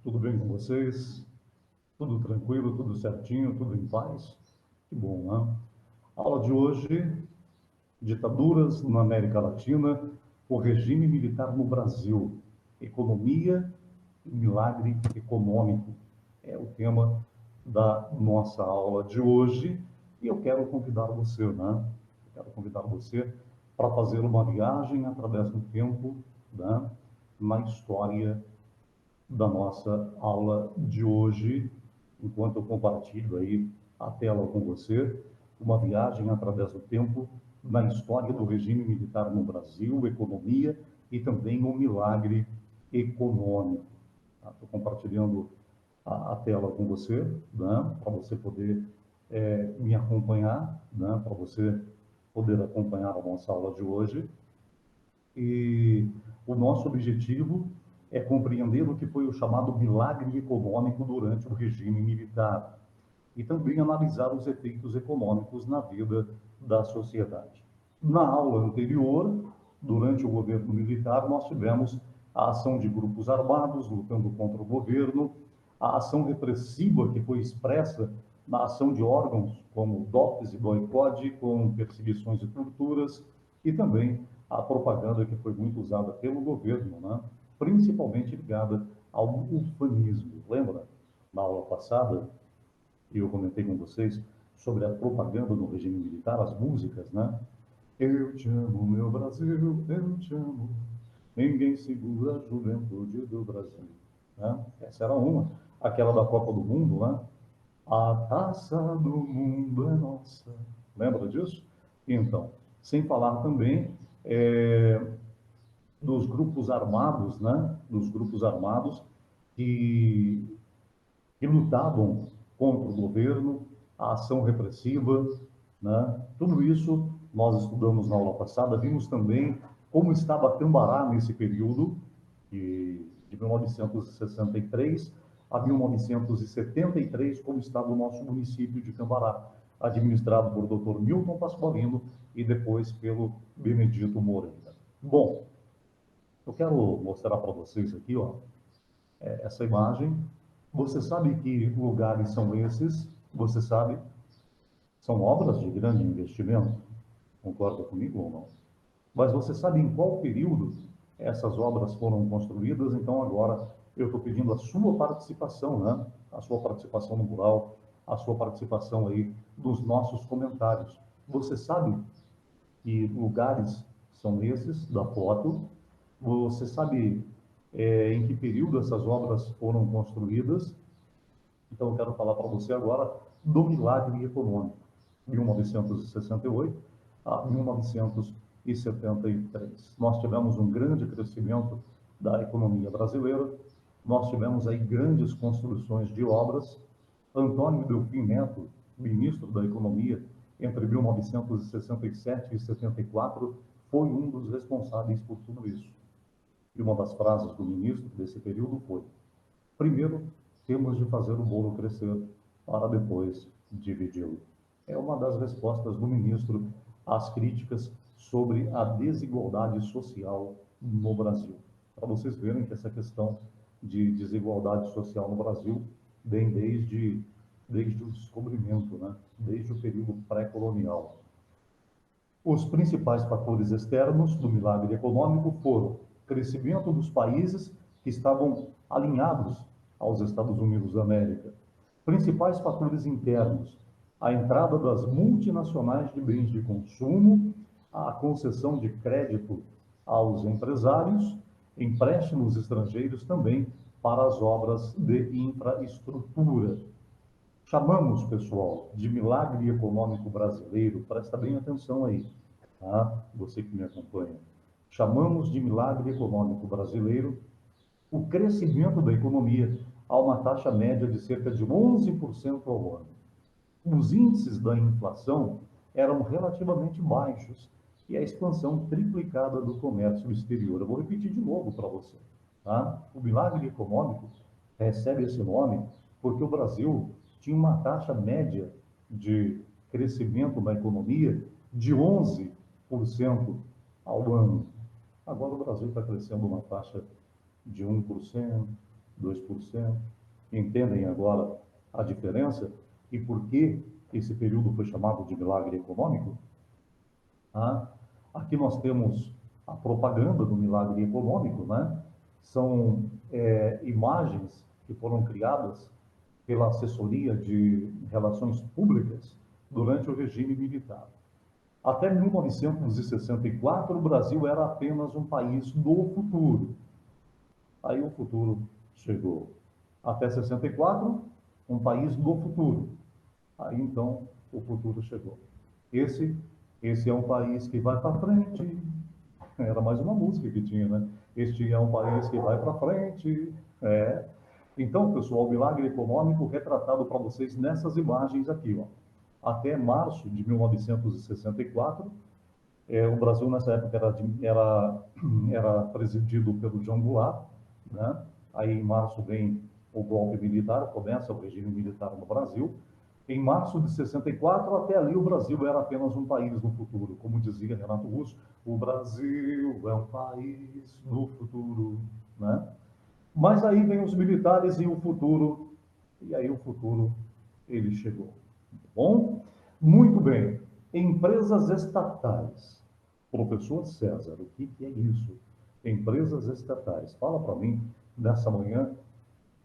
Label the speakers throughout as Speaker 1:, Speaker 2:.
Speaker 1: Tudo bem com vocês? Tudo tranquilo, tudo certinho, tudo em paz? Que bom, né? A aula de hoje, ditaduras na América Latina, o regime militar no Brasil, economia e milagre econômico. É o tema da nossa aula de hoje e eu quero convidar você, né? Eu quero convidar você para fazer uma viagem através do tempo, né? Na história da nossa aula de hoje, enquanto eu compartilho aí a tela com você, uma viagem através do tempo na história do regime militar no Brasil, economia e também um milagre econômico. Estou compartilhando a tela com você, né, para você poder me acompanhar, né, para você poder acompanhar a nossa aula de hoje. E o nosso objetivo é compreender o que foi o chamado milagre econômico durante o regime militar e também analisar os efeitos econômicos na vida da sociedade. Na aula anterior, durante o governo militar, nós tivemos a ação de grupos armados lutando contra o governo, a ação repressiva que foi expressa na ação de órgãos como DOPS e boicote, com perseguições e torturas, e também a propaganda que foi muito usada pelo governo, né? Principalmente ligada ao ufanismo. Lembra? Na aula passada, eu comentei com vocês sobre a propaganda no regime militar, as músicas, né? Eu te amo, meu Brasil, eu te amo. Ninguém segura a juventude do Brasil. Né? Essa era uma. Aquela da Copa do Mundo, né? A taça do mundo é nossa. Lembra disso? Então, sem falar também dos grupos armados, né? Dos grupos armados que que lutavam contra o governo, a ação repressiva, né? Tudo isso nós estudamos na aula passada, vimos também como estava Cambará nesse período, de 1963 a 1973, como estava o nosso município de Cambará, administrado por Dr. Milton Pasqualino e depois pelo Benedito Moreira. Bom, eu quero mostrar para vocês aqui, ó, essa imagem. Você sabe que lugares são esses? Você sabe? São obras de grande investimento. Concorda comigo ou não? Mas você sabe em qual período essas obras foram construídas? Então agora eu estou pedindo a sua participação, né? A sua participação no mural, a sua participação aí nos nossos comentários. Você sabe que lugares são esses da foto? Você sabe em que período essas obras foram construídas? Então, eu quero falar para você agora do milagre econômico, 1968 a 1973. Nós tivemos um grande crescimento da economia brasileira, nós tivemos aí grandes construções de obras. Antônio Delfim Neto, ministro da Economia, entre 1967 e 74, foi um dos responsáveis por tudo isso. E uma das frases do ministro desse período foi: primeiro, temos de fazer o bolo crescer para depois dividi-lo. É uma das respostas do ministro às críticas sobre a desigualdade social no Brasil. Para vocês verem que essa questão de desigualdade social no Brasil vem desde o descobrimento, né? Desde o período pré-colonial. Os principais fatores externos do milagre econômico foram o crescimento dos países que estavam alinhados aos Estados Unidos da América. Principais fatores internos: a entrada das multinacionais de bens de consumo, a concessão de crédito aos empresários, empréstimos estrangeiros também para as obras de infraestrutura. Chamamos, pessoal, de milagre econômico brasileiro, presta bem atenção aí, tá? Você que me acompanha. Chamamos de milagre econômico brasileiro o crescimento da economia a uma taxa média de cerca de 11% ao ano. Os índices da inflação eram relativamente baixos e a expansão triplicada do comércio exterior. Eu vou repetir de novo para você, tá? O milagre econômico recebe esse nome porque o Brasil tinha uma taxa média de crescimento da economia de 11% ao ano. Agora o Brasil está crescendo uma taxa de 1%, 2%. Entendem agora a diferença e por que esse período foi chamado de milagre econômico? Ah, aqui nós temos a propaganda do milagre econômico, né? São imagens que foram criadas pela assessoria de relações públicas durante o regime militar. Até 1964, o Brasil era apenas um país do futuro. Aí o futuro chegou. Até 64, um país do futuro. Aí então o futuro chegou. Esse, esse é um país que vai para frente. Era mais uma música que tinha, né? Este é um país que vai para frente. É. Então, pessoal, o milagre econômico retratado para vocês nessas imagens aqui, ó. Até março de 1964, o Brasil nessa época era presidido pelo João Goulart, né? Aí em março vem o golpe militar, começa o regime militar no Brasil. Em março de 64, até ali o Brasil era apenas um país do futuro. Como dizia Renato Russo, o Brasil é um país do futuro, né? Mas aí vem os militares e aí o futuro, ele chegou. Bom? Muito bem. Empresas estatais. Professor César, o que é isso? Empresas estatais. Fala para mim, nessa manhã,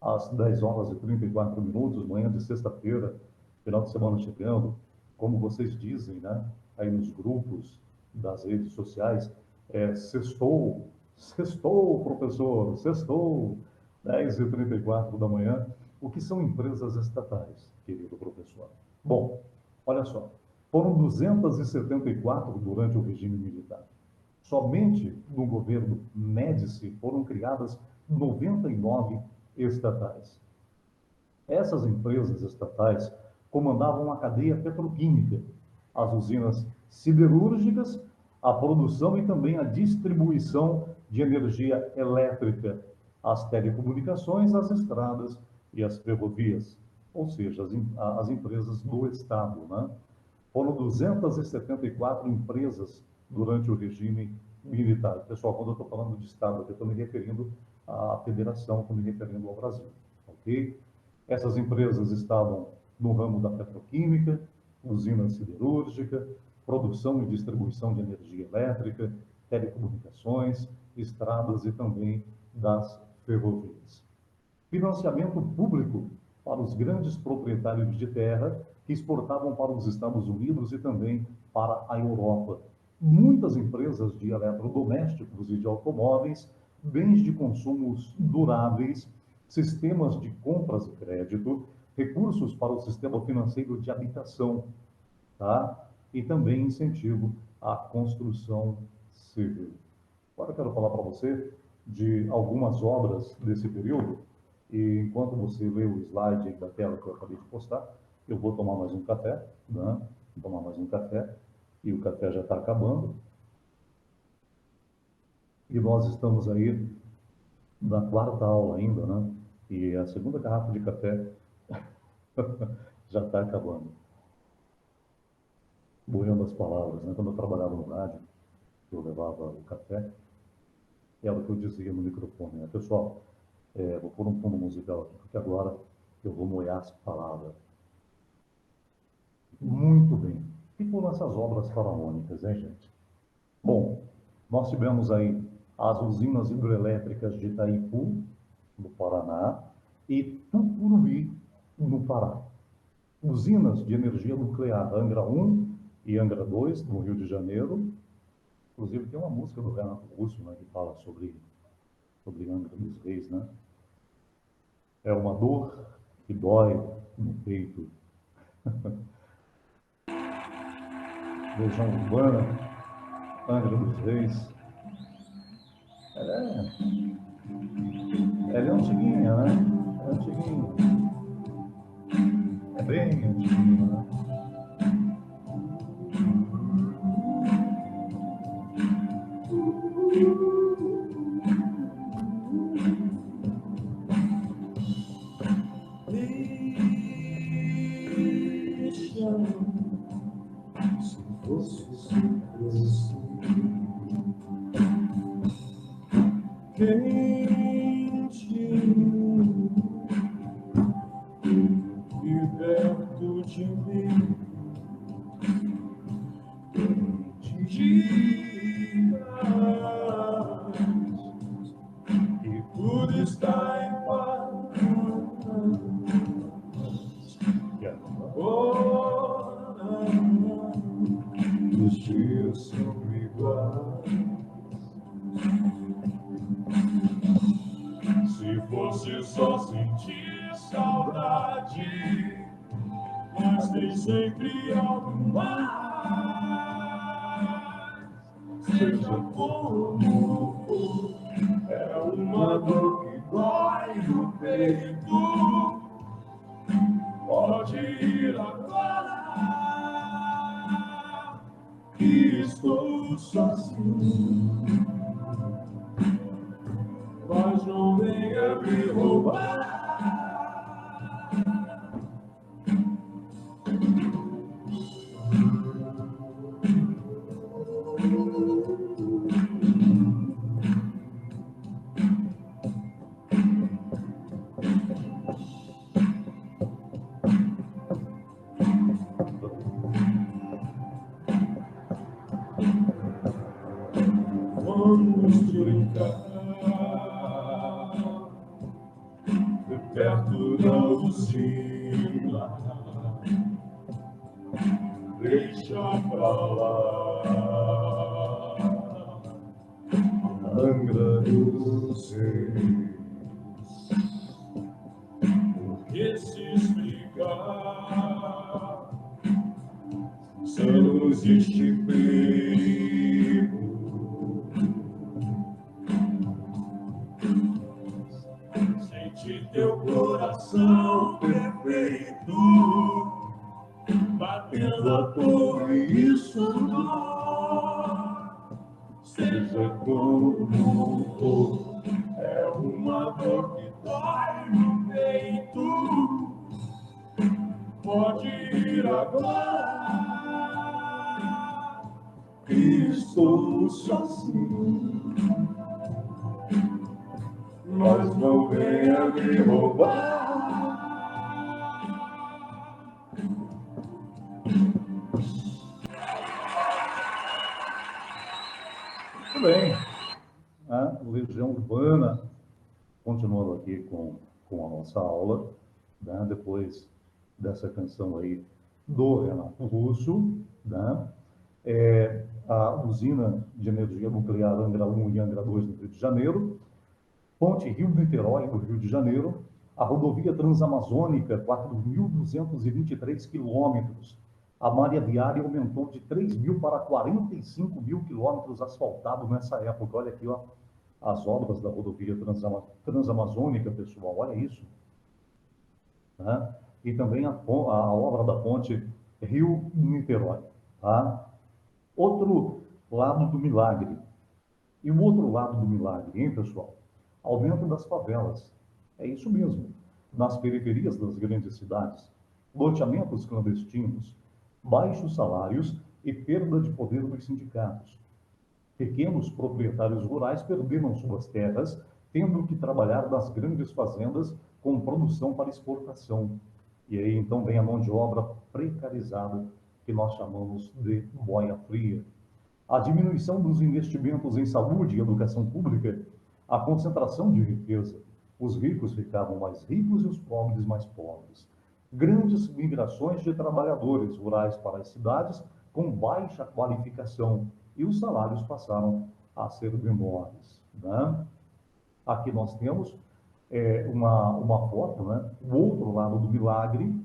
Speaker 1: às 10 horas e 34 minutos, manhã de sexta-feira, final de semana chegando, como vocês dizem, né? Aí nos grupos das redes sociais, sextou, sextou, professor, sextou, 10h34 da manhã. O que são empresas estatais, querido professor? Bom, olha só, foram 274 durante o regime militar. Somente no governo Médici foram criadas 99 estatais. Essas empresas estatais comandavam a cadeia petroquímica, as usinas siderúrgicas, a produção e também a distribuição de energia elétrica, as telecomunicações, as estradas e as ferrovias, ou seja, as empresas do Estado, né? Foram 274 empresas durante o regime militar. Pessoal, quando eu estou falando de Estado, eu estou me referindo à federação, estou me referindo ao Brasil, ok? Essas empresas estavam no ramo da petroquímica, usina siderúrgica, produção e distribuição de energia elétrica, telecomunicações, estradas e também das ferrovias. Financiamento público para os grandes proprietários de terra que exportavam para os Estados Unidos e também para a Europa. Muitas empresas de eletrodomésticos e de automóveis, bens de consumos duráveis, sistemas de compras e crédito, recursos para o sistema financeiro de habitação, tá? E também incentivo à construção civil. Agora eu quero falar para você de algumas obras desse período, e enquanto você lê o slide da tela que eu acabei de postar, eu vou tomar mais um café, né? Vou tomar mais um café, e o café já está acabando. E nós estamos aí na quarta aula ainda, né? E a segunda garrafa de café já está acabando. Boiando as palavras, né? Quando eu trabalhava no rádio, eu levava o café, era o que eu dizia no microfone, né? Pessoal, vou pôr um fundo musical aqui, porque agora eu vou molhar as palavras. Muito bem. E foram essas obras faraônicas, hein, gente? Bom, nós tivemos aí as usinas hidrelétricas de Itaipu, no Paraná, e Tucuruí, no Pará. Usinas de energia nuclear, Angra 1 e Angra 2, no Rio de Janeiro. Inclusive, tem uma música do Renato Russo, né, que fala sobre Angra dos Reis, né? É uma dor que dói no peito. Legião Urbana, Angra dos Reis. Ela é antiguinha, né? É antiguinha. É bem antiguinha, né? Se fosse surpreso, quem te
Speaker 2: você só sentir saudade, mas tem sempre algo mais. Seja como for, é uma dor que dói no peito. Pode ir agora, que estou sozinho, mas não venha me roubar. Vamos brincar perto da usina, deixa pra lá Angra dos Reis. Porque se explicar, só não existe perigo. Sente teu coração perfeito batendo a torre, isso dói. Seja como for, é uma dor que dói no peito. Pode ir agora, que estou sozinho, mas não venha me roubar.
Speaker 1: Muito bem. Legião Urbana, continuando aqui com a nossa aula, né? Depois dessa canção aí do Renato Russo, né? A usina de energia nuclear Angra 1 e Angra 2 no Rio de Janeiro, Ponte Rio-Niterói, no Rio de Janeiro, a rodovia Transamazônica, 4.223 quilômetros. A malha viária aumentou de 3.000 para 45.000 quilômetros asfaltados nessa época. Olha aqui, ó, as obras da rodovia Transamazônica, pessoal, olha isso. Né? E também a obra da ponte Rio-Niterói. Tá? Outro lado do milagre. E o outro lado do milagre, hein, pessoal? Aumento das favelas. É isso mesmo. Nas periferias das grandes cidades, loteamentos clandestinos, baixos salários e perda de poder dos sindicatos. Pequenos proprietários rurais perderam suas terras, tendo que trabalhar nas grandes fazendas com produção para exportação. E aí então vem a mão de obra precarizada, que nós chamamos de boia fria. A diminuição dos investimentos em saúde e educação pública, a concentração de riqueza. Os ricos ficavam mais ricos e os pobres mais pobres. Grandes migrações de trabalhadores rurais para as cidades com baixa qualificação e os salários passaram a ser menores. Né? Aqui nós temos uma foto, né? O outro lado do milagre,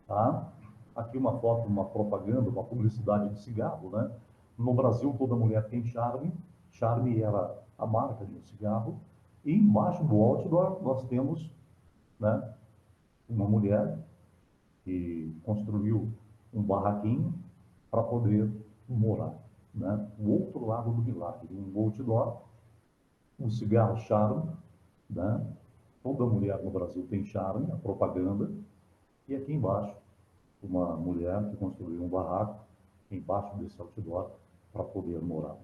Speaker 1: tá? Aqui uma foto, uma propaganda, uma publicidade de cigarro, né? No Brasil, toda mulher tem charme. Charme era a marca de um cigarro. E embaixo do outdoor, nós temos, né, uma mulher que construiu um barraquinho para poder morar. Né? O outro lado do milagre, um outdoor, um cigarro charme. Né? Toda mulher no Brasil tem charme, a propaganda. E aqui embaixo, uma mulher que construiu um barraco embaixo desse outdoor para poder morar.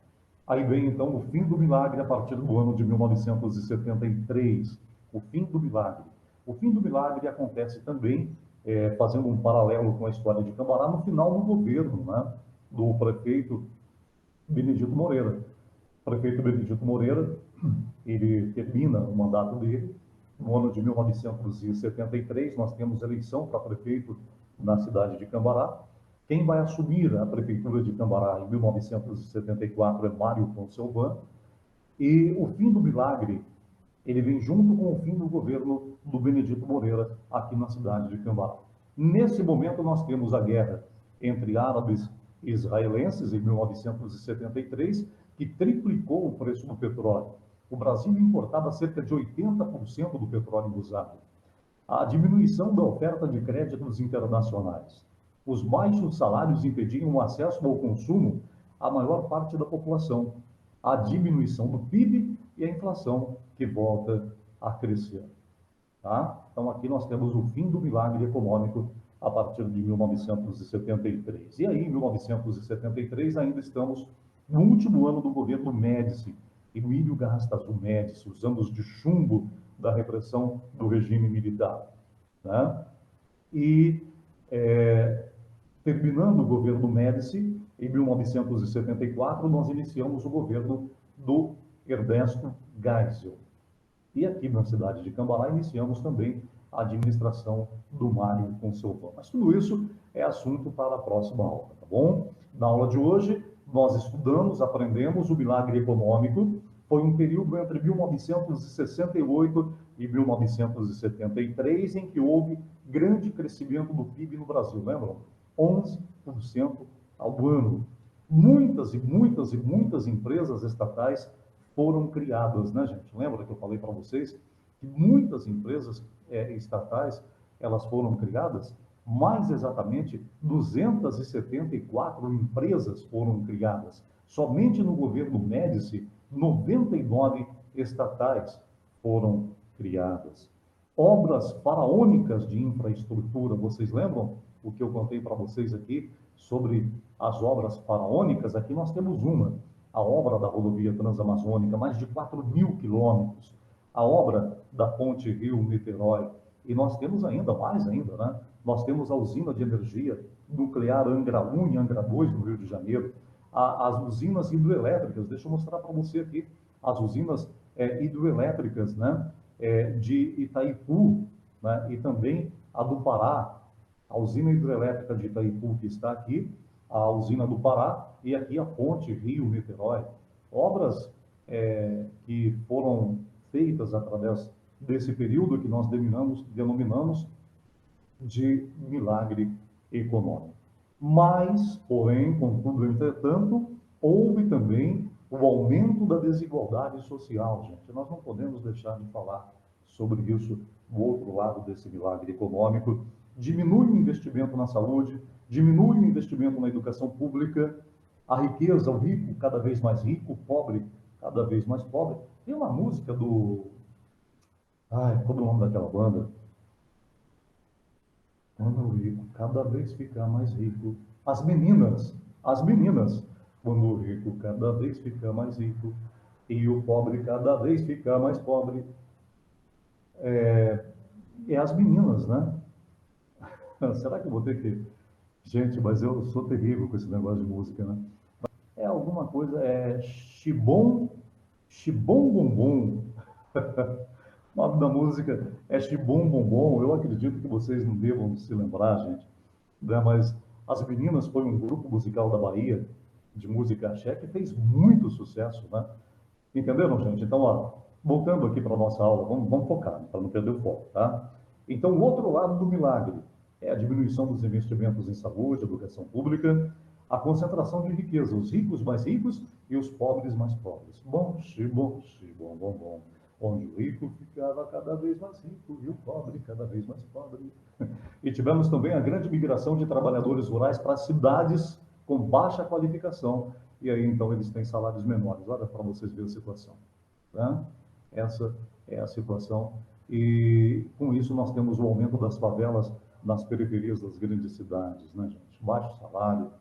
Speaker 1: Aí vem, então, o fim do milagre a partir do ano de 1973. O fim do milagre. O fim do milagre acontece também, fazendo um paralelo com a história de Cambará, no final do governo, né, do prefeito Benedito Moreira. O prefeito Benedito Moreira, ele termina o mandato dele. No ano de 1973, nós temos eleição para prefeito na cidade de Cambará. Quem vai assumir a prefeitura de Cambará em 1974 é Mário Conselvan. E o fim do milagre Ele vem junto com o fim do governo do Benedito Moreira, aqui na cidade de Cambará. Nesse momento, nós temos a guerra entre árabes e israelenses, em 1973, que triplicou o preço do petróleo. O Brasil importava cerca de 80% do petróleo usado. A diminuição da oferta de créditos internacionais. Os baixos salários impediam o acesso ao consumo à maior parte da população. A diminuição do PIB e a inflação que volta a crescer. Tá? Então, aqui nós temos o fim do milagre econômico a partir de 1973. E aí, em 1973, ainda estamos no último ano do governo Médici, Emílio Garrastazu Médici, os anos de chumbo da repressão do regime militar. Né? E, terminando o governo Médici, em 1974, nós iniciamos o governo do Ernesto Geisel. E aqui na cidade de Cambará iniciamos também a administração do Mário Conselvan. Mas tudo isso é assunto para a próxima aula, tá bom? Na aula de hoje, nós estudamos, aprendemos o milagre econômico. Foi um período entre 1968 e 1973 em que houve grande crescimento do PIB no Brasil, lembram? 11% ao ano. Muitas empresas estatais foram criadas, né, gente? Lembra que eu falei para vocês que muitas empresas estatais, elas foram criadas? Mais exatamente, 274 empresas foram criadas. Somente no governo Médici, 99 estatais foram criadas. Obras faraônicas de infraestrutura, vocês lembram o que eu contei para vocês aqui sobre as obras faraônicas? Aqui nós temos uma, a obra da rodovia Transamazônica, mais de 4.000 quilômetros, a obra da ponte Rio-Niterói, e nós temos ainda mais né? Nós temos a usina de energia nuclear Angra 1 e Angra 2 no Rio de Janeiro, as usinas hidroelétricas, deixa eu mostrar para você aqui, as usinas hidroelétricas, né? De Itaipu, né? E também a do Pará, a usina hidrelétrica de Itaipu, que está aqui, a usina do Pará, e aqui a ponte Rio-Niterói. Obras que foram feitas através desse período que nós denominamos de milagre econômico. Mas, porém, contudo, entretanto, houve também o aumento da desigualdade social, gente. Nós não podemos deixar de falar sobre isso do outro lado desse milagre econômico. Diminui o investimento na saúde, diminui o investimento na educação pública, a riqueza, o rico cada vez mais rico, o pobre cada vez mais pobre. Tem uma música do... Ai, qual é o nome daquela banda? Quando o rico cada vez fica mais rico. As meninas. Quando o rico cada vez fica mais rico e o pobre cada vez fica mais pobre. É as meninas, né? Será que eu vou ter que... Gente, mas eu sou terrível com esse negócio de música, né? É alguma coisa, Chibom, Chibom Bombom. O nome da música é Chibom Bombom. Eu acredito que vocês não devam se lembrar, gente, né? Mas As Meninas foi um grupo musical da Bahia, de música axé, que fez muito sucesso, né? Entenderam, gente? Então, ó, voltando aqui para a nossa aula, vamos focar, para não perder o foco, tá? Então, o outro lado do milagre é a diminuição dos investimentos em saúde, educação pública, a concentração de riqueza, os ricos mais ricos e os pobres mais pobres. Bom, bom, bom, bom, bom. Onde o rico ficava cada vez mais rico e o pobre cada vez mais pobre. E tivemos também a grande migração de trabalhadores rurais para cidades com baixa qualificação. E aí, então, eles têm salários menores. Olha para vocês verem a situação. Tá? Essa é a situação. E, com isso, nós temos o aumento das favelas nas periferias das grandes cidades, né, gente? Baixo salário,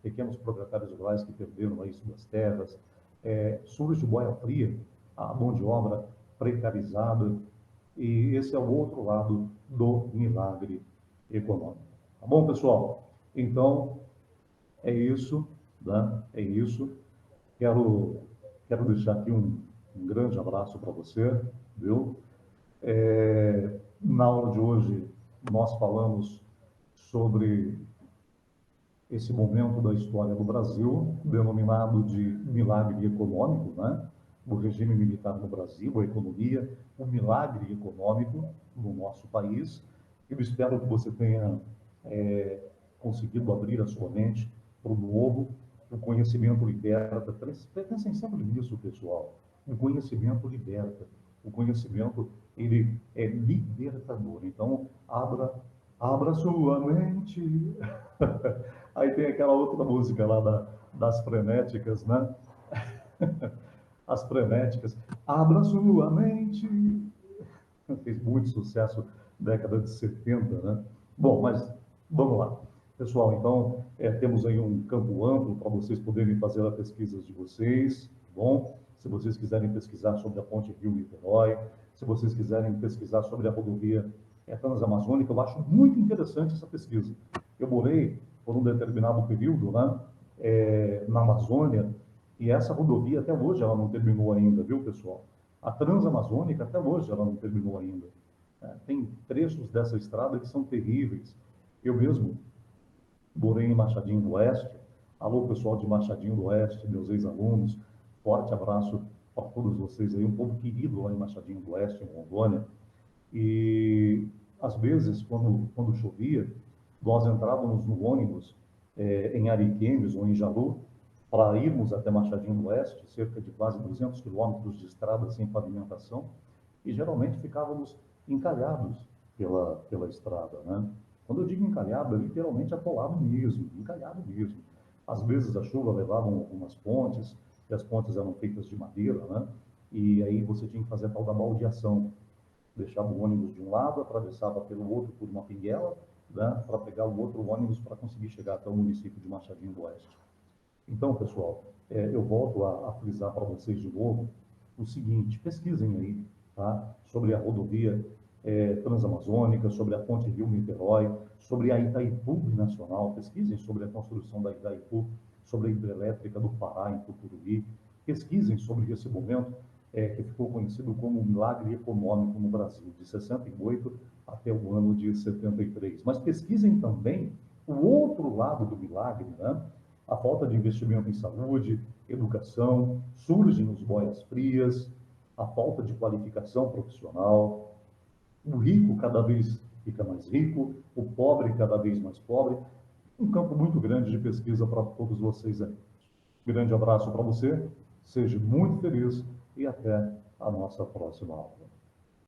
Speaker 1: pequenos proprietários rurais que perderam aí suas terras, surge boia fria, a mão de obra precarizada, e esse é o outro lado do milagre econômico. Tá bom, pessoal? Então, é isso, né? É isso. Quero deixar aqui um grande abraço para você, viu? Na aula de hoje, nós falamos sobre esse momento da história do Brasil, denominado de milagre econômico, né? o regime militar no Brasil, a economia, o milagre econômico no nosso país. Eu espero que você tenha conseguido abrir a sua mente para o novo. O conhecimento liberta. Pensem sempre nisso, pessoal. O conhecimento liberta. O conhecimento, ele é libertador. Então, abra sua mente. Aí tem aquela outra música lá das frenéticas, né? As frenéticas. Abra sua mente. Fez muito sucesso na década de 70, né? Bom, mas vamos lá. Pessoal, então, temos aí um campo amplo para vocês poderem fazer as pesquisas de vocês, tá bom? Se vocês quiserem pesquisar sobre a ponte Rio-Niterói, se vocês quiserem pesquisar sobre a rodovia Transamazônica, eu acho muito interessante essa pesquisa. Eu morei por um determinado período, né, na Amazônia, e essa rodovia até hoje ela não terminou ainda, viu, pessoal? A Transamazônica até hoje ela não terminou ainda. Tem trechos dessa estrada que são terríveis. Eu mesmo morei em Machadinho do Oeste. Alô, pessoal de Machadinho do Oeste, meus ex-alunos, forte abraço para todos vocês aí, um povo querido lá em Machadinho do Oeste, em Rondônia. E, às vezes, quando chovia, nós entrávamos no ônibus em Ariquemes ou em Jalu, para irmos até Machadinho do Oeste, cerca de quase 200 quilômetros de estrada sem pavimentação, e geralmente ficávamos encalhados pela estrada, né? Quando eu digo encalhado, é literalmente atolado mesmo, encalhado mesmo. Às vezes a chuva levava algumas pontes, e as pontes eram feitas de madeira, né? E aí você tinha que fazer a tal da baldeação. Deixava o ônibus de um lado, atravessava pelo outro por uma pinguela, né? Para pegar o outro ônibus para conseguir chegar até o município de Machadinho do Oeste. Então, pessoal, eu volto a frisar para vocês de novo o seguinte: pesquisem aí, tá? Sobre a rodovia transamazônica, sobre a ponte Rio-Niterói, sobre a Itaipu Nacional, pesquisem sobre a construção da Itaipu, sobre a hidrelétrica do Pará, em Tucuruí, pesquisem sobre esse momento que ficou conhecido como o milagre econômico no Brasil, de 68 até o ano de 73. Mas pesquisem também o outro lado do milagre, né? A falta de investimento em saúde, educação, surgem os boias-frias, a falta de qualificação profissional, o rico cada vez fica mais rico, o pobre cada vez mais pobre. Um campo muito grande de pesquisa para todos vocês aí. Grande abraço para você, seja muito feliz e até a nossa próxima aula.